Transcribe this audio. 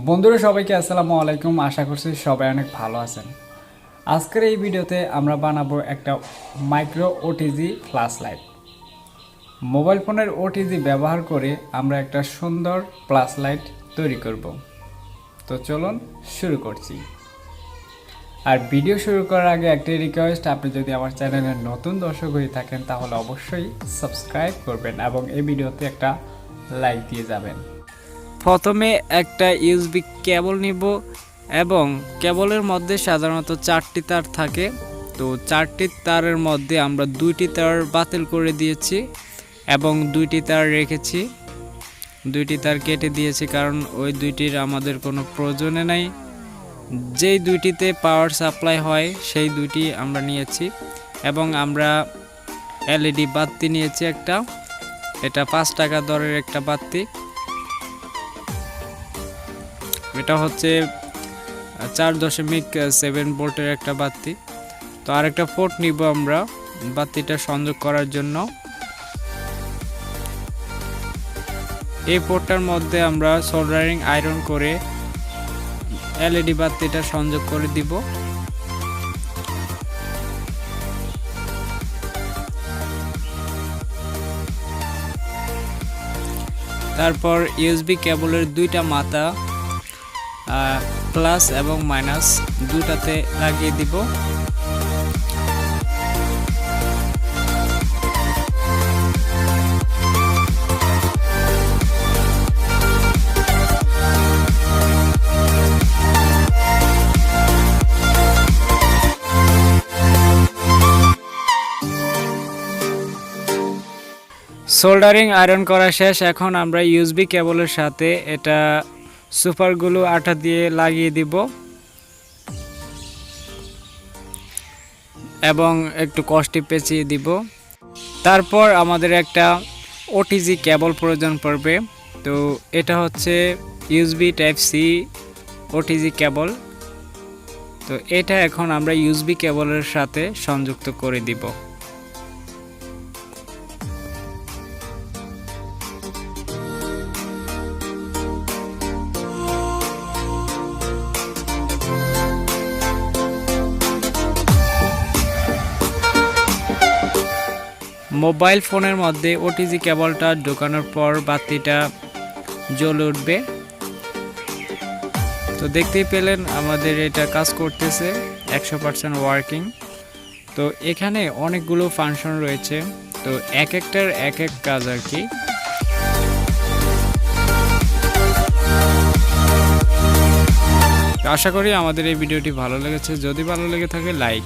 বন্ধুরা সবাইকে আসসালামু আলাইকুম। আশা করছি সবাই অনেক ভালো আছেন। আজকের এই ভিডিওতে আমরা বানাবো একটা micro OTG flash light. Mobile ফোনের ওটিজি ব্যবহার করে আমরা একটা সুন্দর ফ্ল্যাশ লাইট তৈরি করব। তো চলুন শুরু করছি। আর ভিডিও শুরু করার আগে একটা রিকোয়েস্ট, আপনি যদি আমার চ্যানেলের নতুন দর্শক হয়ে থাকেন তাহলে অবশ্যই সাবস্ক্রাইব করবেন এবং এই ভিডিওতে একটা লাইক দিয়ে যাবেন। প্রথমে একটা ইউএসবি কেবল নিব এবং কেবলের মধ্যে সাধারণত 4টি তার থাকে। তো 4টি তারের মধ্যে আমরা 2টি তার বাতিল করে দিয়েছি এবং 2টি তার রেখেছি। 2টি তার কেটে দিয়েছি কারণ ওই 2টির আমাদের কোনো প্রয়োজনে নাই। যেই 2টিতে পাওয়ার সাপ্লাই হয় সেই 2টি আমরা নিয়েছি এবং আমরা এলইডি বাতি নিয়েছি একটা। এটা 5 টাকা দরের একটা বাতি। এটা হচ্ছে 4.7 ভোল্টের একটা বাতি। তো আরেকটা পোর্ট নিব আমরা বাতিটা সংযোগ করার জন্য। এই পোর্টটার মধ্যে আমরা সোল্ডারিং আয়রন করে এলইডি বাতিটা সংযোগ করে দিব। তারপর ইউএসবি কেবলের 2টা মাথা প্লাস এবং মাইনাস দুটাতে লাগিয়ে দিব। সোল্ডারিং আয়রন করা শেষ। এখন আমরা ইউএসবি কেবলের সাথে এটা সুপার গ্লু আঠা দিয়ে লাগিয়ে দিব এবং একটু কষ্টি পেঁচিয়ে দিব। তারপর আমাদের একটা ওটিজি কেবল প্রয়োজন পড়বে। তো এটা হচ্ছে USB type C OTG cable. তো এটা এখন আমরা ইউএসবি কেবলের সাথে সংযুক্ত করে দিব। মোবাইল ফোনের মধ্যে ওটিজি কেবলটা ঢোকানোর পর বাতিটা জ্বলে উঠবে। তো দেখতেই পেলেন আমাদের এটা কাজ করতেছে, 100% ওয়ার্কিং। তো এখানে অনেকগুলো ফাংশন রয়েছে, তো এক একটার এক এক কাজ আর কি। আশা করি আমাদের এই ভিডিওটি ভালো লেগেছে। যদি ভালো লেগে থাকে লাইক